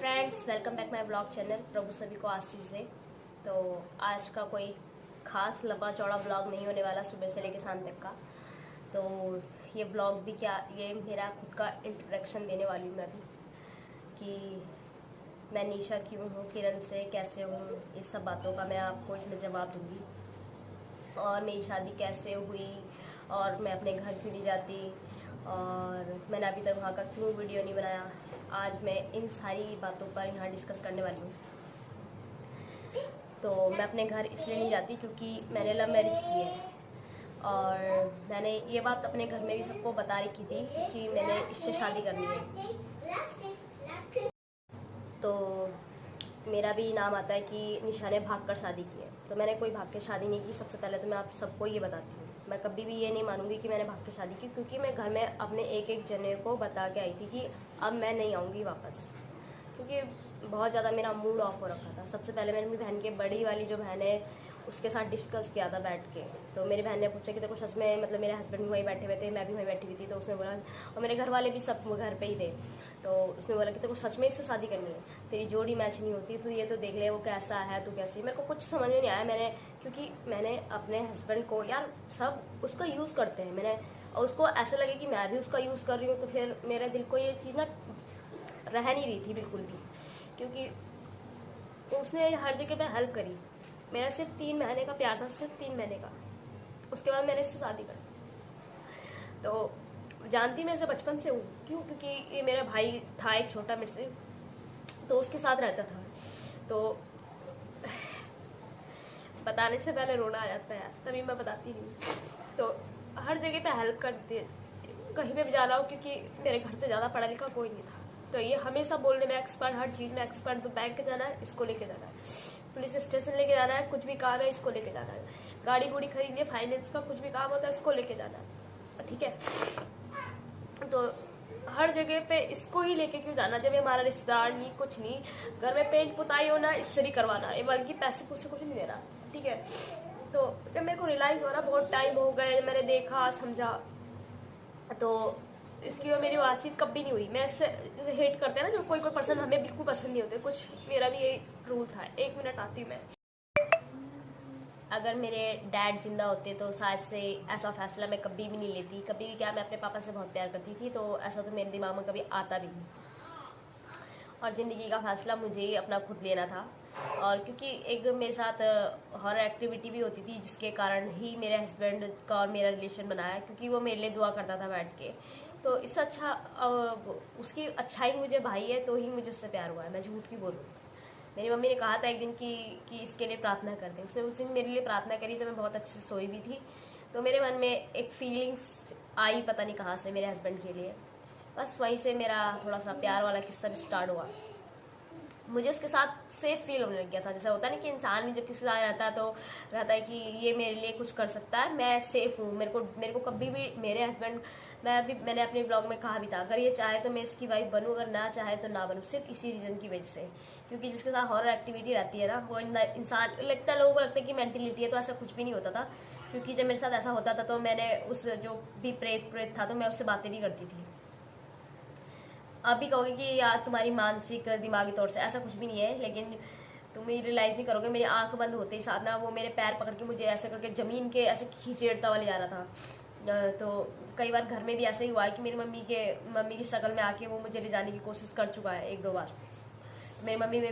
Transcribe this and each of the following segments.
Friends, welcome back my blog channel. प्रभु सभी को आशीष दे। तो आज का कोई खास लंबा चौड़ा ब्लॉग नहीं होने वाला, सुबह से लेकर शाम तक का। तो ये ब्लॉग भी क्या, ये मेरा खुद का इंट्रोडक्शन देने वाली हूँ मैं भी, कि मैं निशा क्यों हूँ, किरण से कैसे हूँ, इस सब बातों का मैं आपको इसमें जवाब दूँगी। और मेरी शादी कैसे हुई, और मैं अपने घर क्यों नहीं जाती, और मैंने अभी तक वहाँ का क्यों वीडियो नहीं बनाया। आज मैं इन सारी बातों पर यहाँ डिस्कस करने वाली हूँ। तो मैं अपने घर इसलिए नहीं जाती क्योंकि मैंने लव मैरिज की है, और मैंने ये बात अपने घर में भी सबको बता रखी थी कि मैंने इससे शादी करनी है। तो मेरा भी नाम आता है कि निशा ने भाग कर शादी की है। तो मैंने कोई भाग के शादी नहीं की। सबसे पहले तो मैं आप सबको ये बताती हूँ, मैं कभी भी ये नहीं मानूंगी कि मैंने भाग के शादी की, क्योंकि मैं घर में अपने एक एक जने को बता के आई थी कि अब मैं नहीं आऊँगी वापस, क्योंकि बहुत ज़्यादा मेरा मूड ऑफ हो रखा था। सबसे पहले मैंने अपनी बहन के, बड़ी वाली जो बहन है, उसके साथ डिस्कस किया था बैठ के। तो मेरी बहन ने पूछा कि देखो सच में, मतलब मेरे हस्बैंड भी वहीं बैठे हुए थे, मैं भी वहीं बैठी हुई थी। तो उसने बोला, और मेरे घर वाले भी सब घर पे ही थे। तो उसने बोला कि तेरे को सच में इससे शादी करनी है, तेरी जोड़ी मैच नहीं होती, तू ये तो देख ले वो कैसा है, तू कैसी। मेरे को कुछ समझ में नहीं आया। क्योंकि मैंने अपने हस्बैंड को, यार सब उसका यूज़ करते हैं, मैंने, और उसको ऐसा लगे कि मैं भी उसका यूज़ कर रही हूँ, तो फिर मेरे दिल को ये चीज़ ना रह नहीं रही थी बिल्कुल भी, क्योंकि उसने हर जगह पे हेल्प करी। मेरा सिर्फ 3 महीने का प्यार था, सिर्फ 3 महीने का। उसके बाद मैंने इससे शादी कर। तो जानती मैं इसे बचपन से हूँ। क्यों? क्योंकि ये मेरा भाई था एक छोटा मेरे से, तो उसके साथ रहता था। तो बताने से पहले रोना आ जाता है यार, तभी मैं बताती नहीं। तो हर जगह पे हेल्प करती, कहीं पे भी जा रहा हूँ, क्योंकि मेरे घर से ज़्यादा पढ़ा लिखा कोई नहीं था। तो ये हमेशा बोलने में एक्सपर्ट, हर चीज़ में एक्सपर्ट। तो बैंक जाना है, इसको लेके जाना है, पुलिस स्टेशन लेके जाना है, कुछ भी काम है इसको लेके जाना है, गाड़ी गुड़ी खरीदनी है, फाइनेंस का कुछ भी काम होता है इसको लेके जाना है, ठीक है। तो हर जगह पे इसको ही लेके क्यों जाना, जब ये हमारा रिश्तेदार नहीं, कुछ नहीं। घर में पेंट पुताई होना, इससे भी करवाना है, बल्कि पैसे पूसे कुछ नहीं देना, ठीक है। तो जब मेरे को रियलाइज हो रहा, बहुत टाइम हो गए, मैंने देखा समझा, तो इसकी और मेरी बातचीत कभी नहीं हुई। मैं इससे, जैसे हेट करते हैं ना जो कोई पर्सन, हमें बिल्कुल पसंद नहीं होते कुछ, मेरा भी यही रूल था। 1 मिनट आती हूँ मैं। अगर मेरे डैड जिंदा होते तो शायद से ऐसा फैसला मैं कभी भी नहीं लेती। कभी भी क्या, मैं अपने पापा से बहुत प्यार करती थी, तो ऐसा तो मेरे दिमाग में कभी आता भी नहीं। और ज़िंदगी का फैसला मुझे ही अपना खुद लेना था। और क्योंकि एक मेरे साथ हॉरर एक्टिविटी भी होती थी, जिसके कारण ही मेरे हस्बैंड का और मेरा रिलेशन बनाया, क्योंकि वो मेरे लिए दुआ करता था बैठ के। तो इससे अच्छा, उसकी अच्छाई मुझे भाई है, तो ही मुझे उससे प्यार हुआ है, मैं झूठ क्यों बोलूँ। मेरी मम्मी ने कहा था एक दिन कि इसके लिए प्रार्थना कर दे। उसने उस दिन मेरे लिए प्रार्थना करी, तो मैं बहुत अच्छे से सोई भी थी। तो मेरे मन में एक फीलिंग्स आई, पता नहीं कहाँ से, मेरे हस्बैंड के लिए। बस वहीं से मेरा थोड़ा सा प्यार वाला किस्सा भी स्टार्ट हुआ। मुझे उसके साथ सेफ फील होने लग गया था। जैसा होता है ना कि इंसान जब किसी के साथ रहता है तो रहता है कि ये मेरे लिए कुछ कर सकता है, मैं सेफ हूँ। मेरे को कभी भी मेरे हस्बैंड, मैंने अपने ब्लॉग में कहा भी था, अगर ये चाहे तो मैं इसकी वाइफ बनूँ, अगर ना चाहे तो ना बनूँ, सिर्फ इसी रीज़न की वजह से। क्योंकि जिसके साथ हॉरर एक्टिविटी रहती है ना, वो इंसान लगता है, लोगों को लगता है कि मेंटलिटी है, तो ऐसा कुछ भी नहीं होता था। क्योंकि जब मेरे साथ ऐसा होता था तो मैंने उस जो भी प्रेत था, तो मैं उससे बातें भी करती थी। आप भी कहोगे कि यार तुम्हारी मानसिक दिमागी तौर से, ऐसा कुछ भी नहीं है, लेकिन तुम ये रियलाइज़ नहीं करोगे। मेरी आंख बंद होते ही साथ ना वो मेरे पैर पकड़ के मुझे ऐसे करके ज़मीन के ऐसे खींचेड़ता वाले जा रहा था। तो कई बार घर में भी ऐसा ही हुआ है कि मेरी मम्मी की शक्ल में आके वो मुझे ले जाने की कोशिश कर चुका है 1-2 बार। मेरी मम्मी मेरे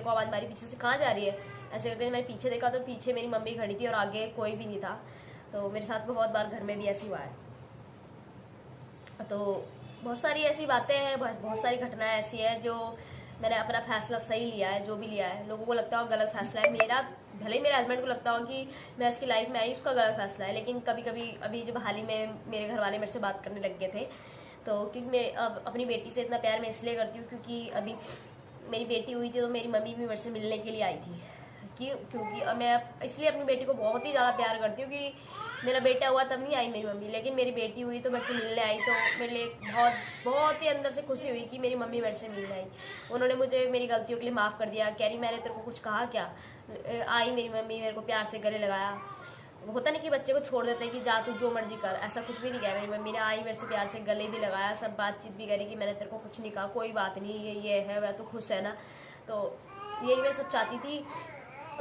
को आवाज़ मारी पीछे से, कहाँ जा रही है, ऐसे करके मैंने पीछे देखा तो पीछे मेरी मम्मी खड़ी थी और आगे कोई भी नहीं था। तो मेरे साथ बहुत बार घर में भी ऐसे हुआ है। तो बहुत सारी ऐसी बातें हैं, बहुत सारी घटनाएं ऐसी हैं जो मैंने अपना फैसला सही लिया है। जो भी लिया है, लोगों को लगता हो गलत फैसला है मेरा, भले ही मेरे हस्बैंड को लगता हो कि मैं उसकी लाइफ में आई, उसका गलत फैसला है। लेकिन कभी कभी, अभी जब हाल ही में मेरे घर वाले मेरे से बात करने लग गए थे, तो क्योंकि मैं अब अपनी बेटी से इतना प्यार मैं इसलिए करती हूँ क्योंकि अभी मेरी बेटी हुई थी, तो मेरी मम्मी भी मेरे से मिलने के लिए आई थी। क्योंकि मैं इसलिए अपनी बेटी को बहुत ही ज़्यादा प्यार करती हूँ कि मेरा बेटा हुआ तब नहीं आई मेरी मम्मी, लेकिन मेरी बेटी हुई तो मेरे से मिलने आई। तो मेरे लिए बहुत बहुत ही अंदर से खुशी हुई कि मेरी मम्मी मेरे से मिलने आई। उन्होंने मुझे मेरी गलतियों के लिए माफ़ कर दिया। कह रही मैंने तेरे को कुछ कहा क्या। आई मेरी मम्मी, मेरे को प्यार से गले लगाया। होता नहीं कि बच्चे को छोड़ देते हैं कि जा तू जो मर्जी कर, ऐसा कुछ भी नहीं किया। मेरी मम्मी ने आई मेरे से प्यार से गले भी लगाया, सब बातचीत भी करी कि मैंने तेरे को कुछ नहीं कहा, कोई बात नहीं, ये है, वह तो खुश है ना। तो यही मैं सब चाहती थी।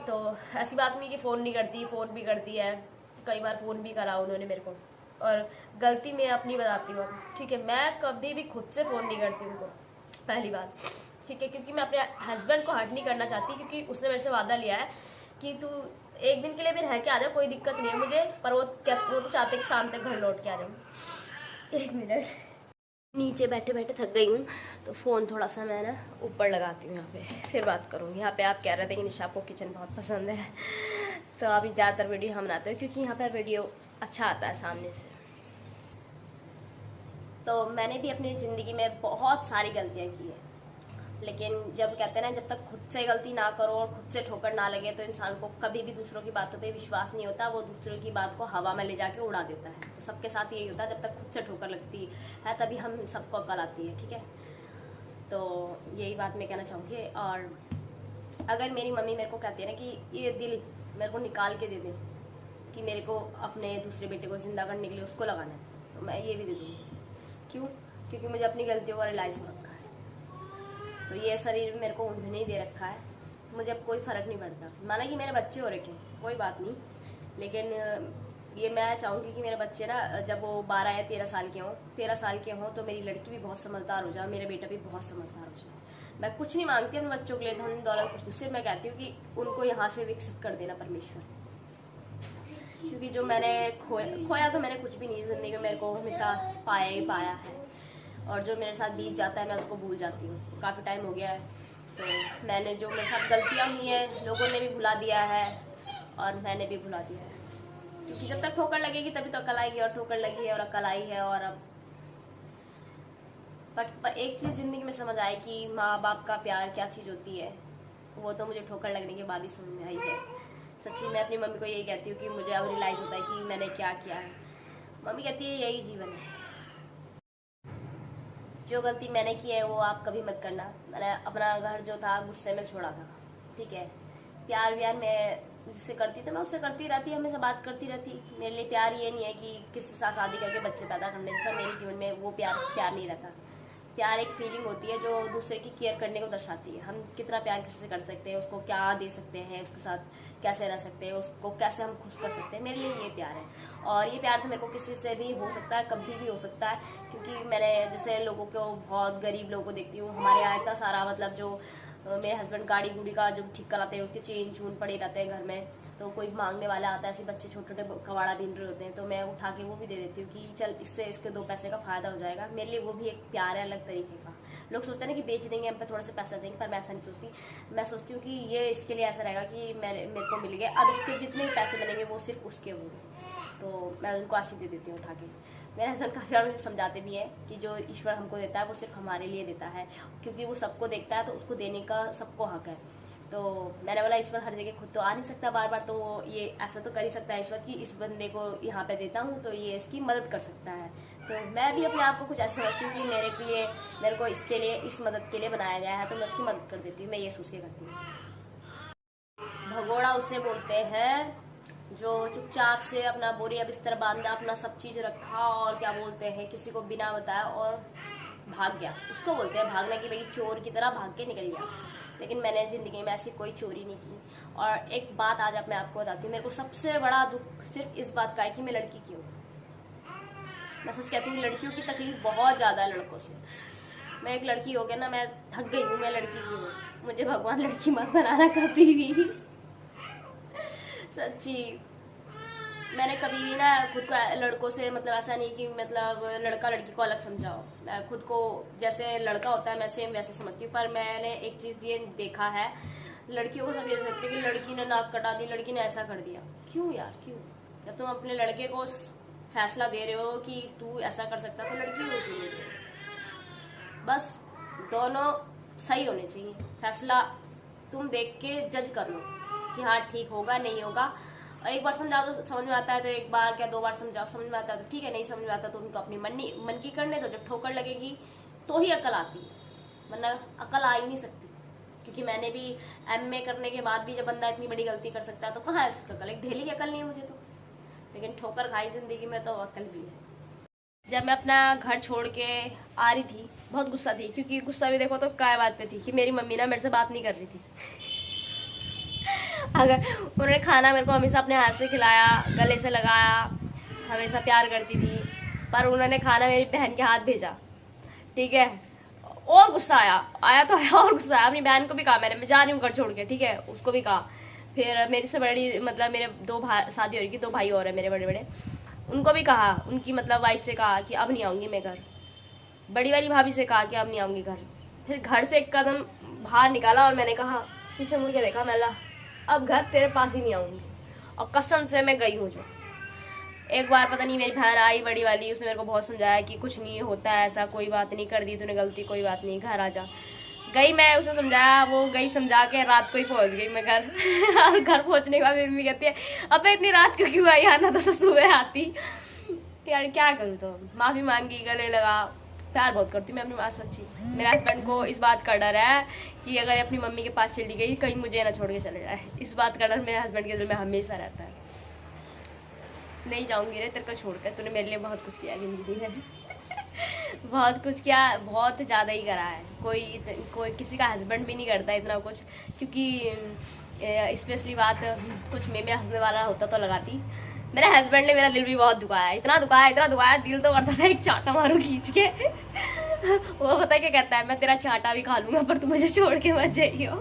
तो ऐसी बात नहीं कि फ़ोन नहीं करती, फ़ोन भी करती है, कई बार फ़ोन भी करा उन्होंने मेरे को। और गलती मैं अपनी बताती हूँ, ठीक है, मैं कभी भी खुद से फ़ोन नहीं करती उनको, पहली बात, ठीक है, क्योंकि मैं अपने हस्बैंड को हर्ट नहीं करना चाहती, क्योंकि उसने मेरे से वादा लिया है कि तू एक दिन के लिए भी रह के आ जा, कोई दिक्कत नहीं है मुझे, पर वो तो चाहते कि शाम तक घर लौट के आ जाऊँ। 1 मिनट, नीचे बैठे बैठे थक गई हूँ, तो फ़ोन थोड़ा सा मैं ना ऊपर लगाती हूँ, यहाँ पे फिर बात करूँगी। यहाँ पे आप कह रहे थे कि निशा आपको किचन बहुत पसंद है, तो आप ज़्यादातर वीडियो हम बनाते हो क्योंकि यहाँ पर वीडियो अच्छा आता है सामने से। तो मैंने भी अपनी ज़िंदगी में बहुत सारी गलतियाँ की है, लेकिन जब कहते हैं ना, जब तक खुद से गलती ना करो और खुद से ठोकर ना लगे तो इंसान को कभी भी दूसरों की बातों पे विश्वास नहीं होता, वो दूसरों की बात को हवा में ले जाके उड़ा देता है। तो सबके साथ यही होता है, जब तक खुद से ठोकर लगती है तभी हम सबको अकल आती है, ठीक है। तो यही बात मैं कहना चाहूँगी। और अगर मेरी मम्मी मेरे को कहती है ना कि ये दिल मेरे को निकाल के दे दे, कि मेरे को अपने दूसरे बेटे को जिंदा करने के लिए उसको लगाना है, तो मैं ये भी दे दूँगी। क्यों? क्योंकि मुझे अपनी गलतियों का रियलाइज़ हो रखा है। तो ये शरीर मेरे को उन्होंने ही दे रखा है, मुझे अब कोई फ़र्क नहीं पड़ता। माना कि मेरे बच्चे हो रखे, कोई बात नहीं, लेकिन ये मैं चाहूँगी कि मेरे बच्चे ना जब वो 12 या 13 साल के हों, 13 साल के हों, तो मेरी लड़की भी बहुत समझदार हो जाए, मेरा बेटा भी बहुत समझदार हो जाए। मैं कुछ नहीं मांगती अपने बच्चों के लिए, धन दौलत कुछ नहीं, सिर्फ मैं कहती हूँ कि उनको यहाँ से विकसित कर देना परमेश्वर। क्योंकि जो मैंने खोया तो मैंने कुछ भी नहीं, ज़िंदगी में मेरे को हमेशा पाया ही पाया है, और जो मेरे साथ बीत जाता है मैं उसको भूल जाती हूँ। काफ़ी टाइम हो गया है, तो मैंने जो मेरे साथ गलतियाँ हुई हैं लोगों ने भी भुला दिया है और मैंने भी भुला दिया है, क्योंकि जब तक ठोकर लगेगी तभी तो अकल आएगी, और ठोकर लगी है और अकल आई है। और अब बट एक चीज़ ज़िंदगी में समझ आए कि माँ बाप का प्यार क्या चीज़ होती है, वो तो मुझे ठोकर लगने के बाद ही समझ में आई है। सच्ची मैं अपनी मम्मी को यही कहती हूँ कि मुझे अब रियलाइज़ होता है कि मैंने क्या किया है। मम्मी कहती है यही जीवन है, जो गलती मैंने की है वो आप कभी मत करना। मैंने अपना घर जो था गुस्से में छोड़ा था, ठीक है। प्यार व्यार मैं जिससे करती तो मैं उससे करती रहती, हमेशा बात करती रहती। मेरे लिए प्यार ये नहीं है कि किसी के साथ शादी करके बच्चे पैदा करने जैसा मेरे जीवन में वो प्यार नहीं रहता। प्यार एक फीलिंग होती है जो दूसरे की केयर करने को दर्शाती है। हम कितना प्यार किसी से कर सकते हैं, उसको क्या दे सकते हैं, उसके साथ कैसे रह सकते हैं, उसको कैसे हम खुश कर सकते हैं, मेरे लिए ये प्यार है। और ये प्यार तो मेरे को किसी से भी हो सकता है, कभी भी हो सकता है, क्योंकि मैंने जैसे लोगों को, बहुत गरीब लोगों को देखती हूँ, हमारे यहाँ इतना सारा मतलब जो मेरे हस्बैंड गाड़ी गुड़ी का जो ठीक कराते हैं उसके चेन चून पड़े रहते हैं घर में, तो कोई मांगने वाला आता है, ऐसे बच्चे छोटे छोटे कवाड़ा बीन रहे होते हैं, तो मैं उठा के वो भी दे देती हूँ कि चल इससे इसके 2 पैसे का फायदा हो जाएगा। मेरे लिए वो भी एक प्यार है अलग तरीके का। लोग सोचते हैं ना कि बेच देंगे हम पे थोड़ा सा पैसा देंगे, पर मैं ऐसा नहीं सोचती। मैं सोचती हूँ कि ये इसके लिए ऐसा रहेगा कि मेरे को मिल गया, अब इसके जितने भी पैसे मिलेंगे वो सिर्फ उसके होंगे, तो मैं उनको ऐसे दे देती हूँ उठा के। मेरे हस्बैंड काफ़ी बार मुझे समझाते भी हैं कि जो ईश्वर हमको देता है वो सिर्फ हमारे लिए देता है, क्योंकि वो सबको देखता है तो उसको देने का सबको हक है। तो मैंने बोला ईश्वर हर जगह खुद तो आ नहीं सकता बार बार, तो ये ऐसा तो कर ही सकता है ईश्वर कि इस बंदे को यहाँ पे देता हूँ तो ये इसकी मदद कर सकता है। तो मैं भी अपने आप को कुछ ऐसा समझती हूँ कि मेरे को इसके लिए, इस मदद के लिए बनाया गया है, तो मैं उसकी मदद कर देती हूँ। मैं ये सोच के करती हूँ। भगोड़ा उसे बोलते हैं जो चुपचाप से अपना बोरिया बिस्तर बांधा, अपना सब चीज़ रखा और क्या बोलते हैं किसी को बिना बताया और भाग गया, उसको बोलते हैं भागना, कि भाई चोर की तरह भाग के निकल गया। लेकिन मैंने ज़िंदगी में ऐसी कोई चोरी नहीं की। और एक बात आज मैं आपको बताती हूँ, मेरे को सबसे बड़ा दुख सिर्फ इस बात का है कि मैं लड़की की हूँ। मैं सच कहती हूँ, लड़कियों की तकलीफ बहुत ज़्यादा है लड़कों से। मैं एक लड़की हो गया ना, मैं थक गई हूँ, मैं लड़की की हूँ, मुझे भगवान लड़की मत बनाना कभी भी। सच्ची मैंने कभी ना खुद को लड़कों से मतलब ऐसा नहीं कि मतलब लड़का लड़की को अलग समझाओ, मैं खुद को जैसे लड़का होता है मैं सेम वैसे समझती हूँ। पर मैंने एक चीज़ ये देखा है, लड़कियों को सब ये सकते कि लड़की ने नाक कटा दी, लड़की ने ऐसा कर दिया। क्यों यार, क्यों? जब तुम अपने लड़के को फैसला दे रहे हो कि तू ऐसा कर सकता, तो लड़की को क्यों दे रहे हो? बस दोनों सही होने चाहिए, फैसला तुम देख के जज कर लो कि हाँ ठीक होगा नहीं होगा। और एक बार समझाओ तो समझ में आता है, तो एक बार क्या 2 बार समझाओ, समझ में आता है तो ठीक है, नहीं समझ में आता तो उनको अपनी मन की करने दो। जब ठोकर लगेगी तो ही अकल आती है, वरना अकल आ ही नहीं सकती। क्योंकि मैंने भी MA करने के बाद भी जब बंदा इतनी बड़ी गलती कर सकता है तो कहाँ है उसकी अकल? एक ढेली की अकल नहीं है मुझे तो। लेकिन ठोकर खाई जिंदगी में तो अकल भी है। जब मैं अपना घर छोड़ के आ रही थी बहुत गुस्सा थी, क्योंकि गुस्सा भी देखो तो क्या बात पे थी कि मेरी मम्मी ना मेरे से बात नहीं कर रही थी। अगर उन्होंने खाना मेरे को हमेशा अपने हाथ से खिलाया, गले से लगाया, हमेशा प्यार करती थी, पर उन्होंने खाना मेरी बहन के हाथ भेजा, ठीक है। और गुस्सा आया तो आया, और गुस्सा आया। अपनी बहन को भी कहा मैंने, मैं जा रही हूँ घर छोड़ के, ठीक है, उसको भी कहा। फिर मेरे से बड़ी मतलब मेरे शादी हो रही थी, 2 भाई और है मेरे बड़े बड़े, उनको भी कहा, उनकी मतलब वाइफ से कहा कि अब नहीं आऊँगी मैं घर। बड़ी वाली भाभी से कहा कि अब नहीं आऊँगी घर। फिर घर से एक कदम बाहर निकाला और मैंने कहा, पीछे मुड़ के देखा, मैं अब घर तेरे पास ही नहीं आऊँगी। और कसम से मैं गई हूँ। जो एक बार पता नहीं मेरी बहन आई बड़ी वाली, उसने मेरे को बहुत समझाया कि कुछ नहीं होता है ऐसा, कोई बात नहीं, कर दी तूने गलती, कोई बात नहीं, घर आ जा। गई मैं, उसे समझाया, वो गई समझा के, रात को ही पहुंच गई मैं घर। और घर पहुंचने के बाद मेरी मम्मी कहती है अबे इतनी रात को क्यों आई, आना था तो सुबह आती। यार क्या करूँ, तो माफ़ी मांगी, गले लगा। प्यार बहुत करती मैं अपनी माँ से, सच्ची। मेरे हस्बैंड को इस बात का डर है कि अगर अपनी मम्मी के पास चली गई कहीं मुझे ना छोड़ के चले जाए, इस बात का डर मेरे हस्बैंड के दिल में हमेशा रहता है। नहीं जाऊँगी रे तेरे को छोड़कर, तूने मेरे लिए बहुत कुछ किया ज़िंदगी में। बहुत कुछ किया, बहुत ज़्यादा ही करा है। कोई किसी का हस्बैंड भी नहीं करता इतना कुछ, क्योंकि स्पेशली बात कुछ में हंसने वाला होता तो लगाती। मेरे हस्बैंड ने मेरा दिल भी बहुत दुखाया, इतना दुखाया, दिल तो करता था एक चाटा मारो खींच के। वो पता है क्या कहता है, मैं तेरा चाटा भी खा लूँगा पर तू मुझे छोड़ के मत जाइयो।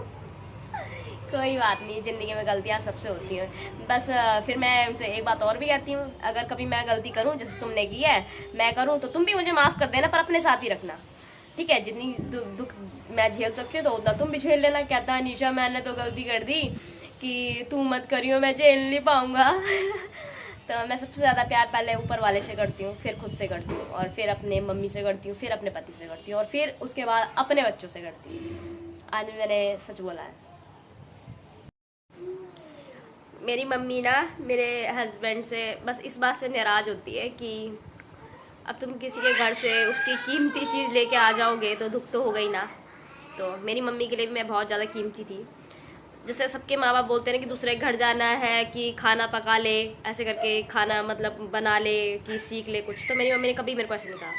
कोई बात नहीं, ज़िंदगी में गलतियाँ सबसे होती हैं। बस फिर मैं उनसे एक बात और भी कहती हूँ, अगर कभी मैं गलती करूँ जैसे तुमने की है, मैं करूँ तो तुम भी मुझे माफ़ कर देना, पर अपने साथ ही रखना, ठीक है। जितनी दुख मैं झेल सकती हूँ तो उतना तुम भी झेल लेना। कहता है निशा मैंने तो गलती कर दी कि तू मत करियो, मैं झेल नहीं पाऊँगा। तो मैं सबसे ज़्यादा प्यार पहले ऊपर वाले से करती हूँ, फिर खुद से करती हूँ, और फिर अपने मम्मी से करती हूँ, फिर अपने पति से करती हूँ, और फिर उसके बाद अपने बच्चों से करती हूँ। आज मैंने सच बोला है। मेरी मम्मी ना मेरे हस्बैंड से बस इस बात से नाराज़ होती है कि अब तुम किसी के घर से उसकी कीमती चीज़ लेके आ जाओगे तो दुख तो हो गई ना। तो मेरी मम्मी के लिए भी मैं बहुत ज़्यादा कीमती थी। जैसे सबके माँ बाप बोलते हैं कि दूसरे घर जाना है कि खाना पका ले, ऐसे करके खाना मतलब बना ले, कि सीख ले कुछ, तो मेरी मम्मी ने कभी मेरे को ऐसे नहीं कहा।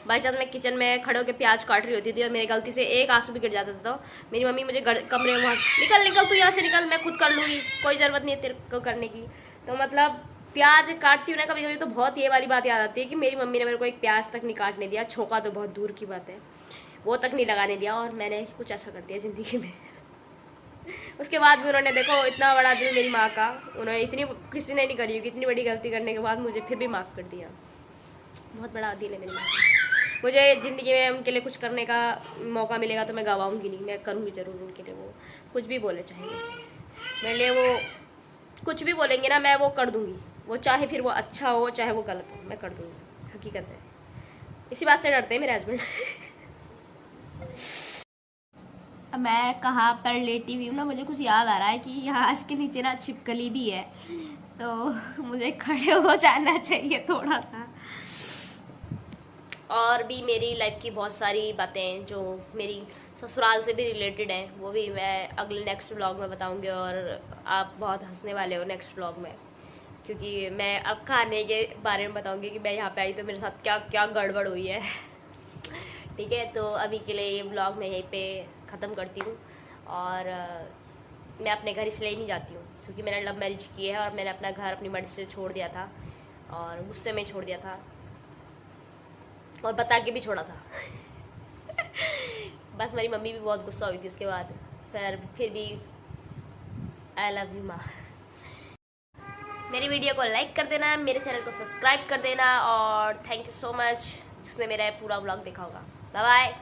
बाई चांस मैं किचन में खड़े होकर प्याज काट रही होती थी और मेरी गलती से एक आंसू भी गिर जाता था तो मेरी मम्मी मुझे कमरे में निकल तू यहाँ से निकल, मैं खुद कर लूँगी, कोई ज़रूरत नहीं है तेरे को करने की। तो मतलब प्याज काटती हूँ ना कभी कभी तो बहुत ये वाली बात याद आती है कि मेरी मम्मी ने मेरे को एक प्याज तक नहीं काटने दिया, छोका तो बहुत दूर की बात है, वो तक नहीं लगाने दिया, और मैंने कुछ ऐसा कर दिया ज़िंदगी में। उसके बाद भी उन्होंने देखो इतना बड़ा दिल मेरी माँ का, उन्होंने इतनी किसी ने नहीं करी होगी, इतनी बड़ी गलती करने के बाद मुझे फिर भी माफ़ कर दिया। बहुत बड़ा दिल है मेरी माँ का। मुझे ज़िंदगी में उनके लिए कुछ करने का मौका मिलेगा तो मैं गवाऊँगी नहीं, मैं करूँगी ज़रूर उनके लिए। वो कुछ भी बोले चाहेंगे मेरे लिए, वो कुछ भी बोलेंगे ना मैं वो कर दूँगी, वो चाहे फिर वो अच्छा हो चाहे वो गलत हो, मैं कर दूँगी, हकीकत है। इसी बात से डरते हैं मेरे हस्बैंड। मैं कहाँ पर लेटी हुई हूँ ना, मुझे कुछ याद आ रहा है कि यहाँ इसके नीचे ना छिपकली भी है, तो मुझे खड़े हो जाना चाहिए थोड़ा सा। और भी मेरी लाइफ की बहुत सारी बातें जो मेरी ससुराल से भी रिलेटेड हैं, वो भी मैं अगले नेक्स्ट व्लॉग में बताऊंगी, और आप बहुत हंसने वाले हो नेक्स्ट व्लॉग में, क्योंकि मैं अब खाने के बारे में बताऊंगी कि मैं यहाँ पे आई तो मेरे साथ क्या क्या गड़बड़ हुई है। ठीक है, तो अभी के लिए ये व्लॉग मैं यहीं पे ख़त्म करती हूँ, और मैं अपने घर इसलिए नहीं जाती हूँ क्योंकि मैंने लव मैरिज की है और मैंने अपना घर अपनी मर्जी से छोड़ दिया था, और गुस्से में छोड़ दिया था, और बता के भी छोड़ा था। बस मेरी मम्मी भी बहुत गुस्सा हुई थी उसके बाद, फिर भी आई लव यू माँ। मेरी वीडियो को लाइक कर देना, मेरे चैनल को सब्सक्राइब कर देना, और थैंक यू सो मच जिसने मेरा पूरा व्लॉग देखा होगा। Bye bye.